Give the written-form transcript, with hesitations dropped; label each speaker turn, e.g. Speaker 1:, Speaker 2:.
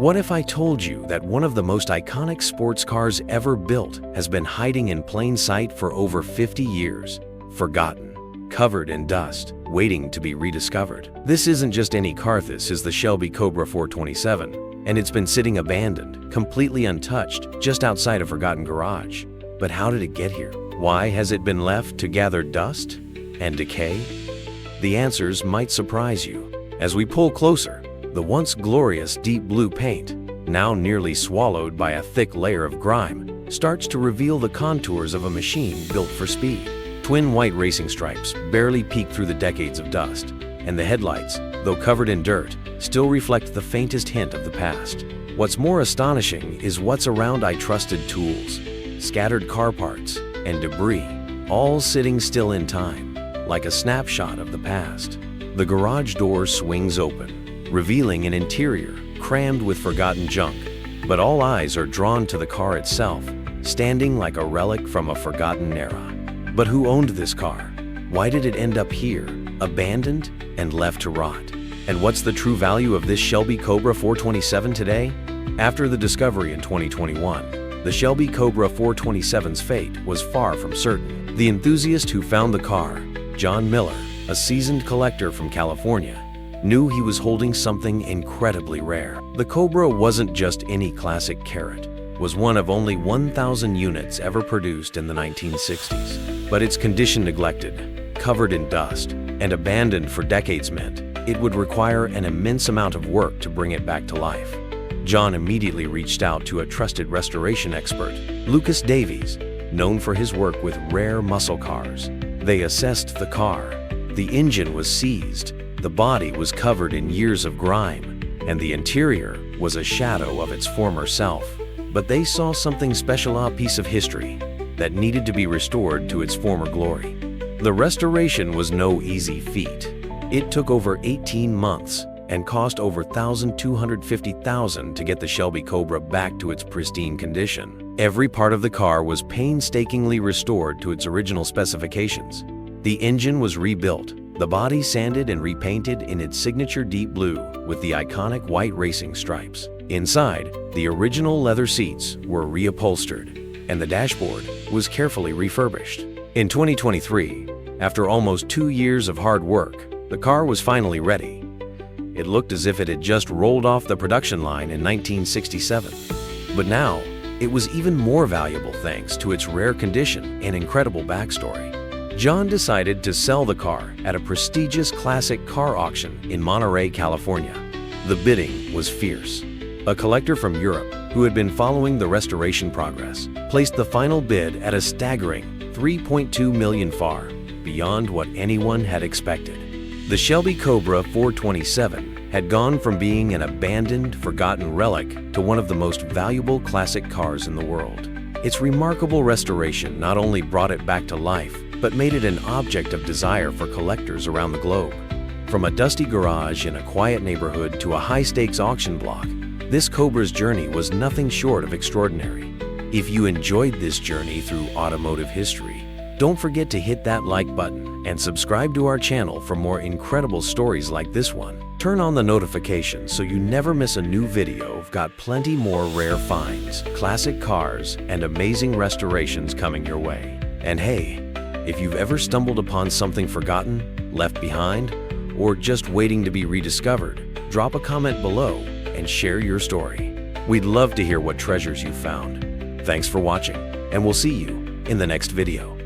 Speaker 1: What if I told you that one of the most iconic sports cars ever built has been hiding in plain sight for over 50 years, forgotten, covered in dust, waiting to be rediscovered? This isn't just any car, this is the Shelby Cobra 427, and it's been sitting abandoned, completely untouched, just outside a forgotten garage. But how did it get here? Why has it been left to gather dust and decay? The answers might surprise you. As we pull closer, the once glorious deep blue paint, now nearly swallowed by a thick layer of grime, starts to reveal the contours of a machine built for speed. Twin white racing stripes barely peek through the decades of dust, and the headlights, though covered in dirt, still reflect the faintest hint of the past. What's more astonishing is what's around trusted tools, scattered car parts, and debris, all sitting still in time, like a snapshot of the past. The garage door swings open, revealing an interior crammed with forgotten junk, but all eyes are drawn to the car itself, standing like a relic from a forgotten era. But who owned this car? Why did it end up here, abandoned and left to rot? And what's the true value of this Shelby Cobra 427 today? After the discovery in 2021, the Shelby Cobra 427's fate was far from certain. The enthusiast who found the car, John Miller, a seasoned collector from California, knew he was holding something incredibly rare. The Cobra wasn't just any classic carrot, was one of only 1,000 units ever produced in the 1960s. But its condition neglected, covered in dust, and abandoned for decades meant it would require an immense amount of work to bring it back to life. John immediately reached out to a trusted restoration expert, Lucas Davies, known for his work with rare muscle cars. They assessed the car. The engine was seized, the body was covered in years of grime, and the interior was a shadow of its former self. But they saw something special, a piece of history that needed to be restored to its former glory. The restoration was no easy feat. It took over 18 months and cost over $250,000 to get the Shelby Cobra back to its pristine condition. Every part of the car was painstakingly restored to its original specifications. The engine was rebuilt, the body sanded and repainted in its signature deep blue with the iconic white racing stripes. Inside, the original leather seats were reupholstered, and the dashboard was carefully refurbished. In 2023, after almost 2 years of hard work, the car was finally ready. It looked as if it had just rolled off the production line in 1967. But now, it was even more valuable thanks to its rare condition and incredible backstory. John decided to sell the car at a prestigious classic car auction in Monterey, California. The bidding was fierce. A collector from Europe, who had been following the restoration progress, placed the final bid at a staggering $3.2 million, far beyond what anyone had expected. The Shelby Cobra 427 had gone from being an abandoned, forgotten relic to one of the most valuable classic cars in the world. Its remarkable restoration not only brought it back to life, but made it an object of desire for collectors around the globe. From a dusty garage in a quiet neighborhood to a high-stakes auction block, this Cobra's journey was nothing short of extraordinary. If you enjoyed this journey through automotive history, don't forget to hit that like button and subscribe to our channel for more incredible stories like this one. Turn on the notifications so you never miss a new video. We've got plenty more rare finds, classic cars, and amazing restorations coming your way. And hey, if you've ever stumbled upon something forgotten, left behind, or just waiting to be rediscovered, drop a comment below and share your story. We'd love to hear what treasures you found. Thanks for watching, and we'll see you in the next video.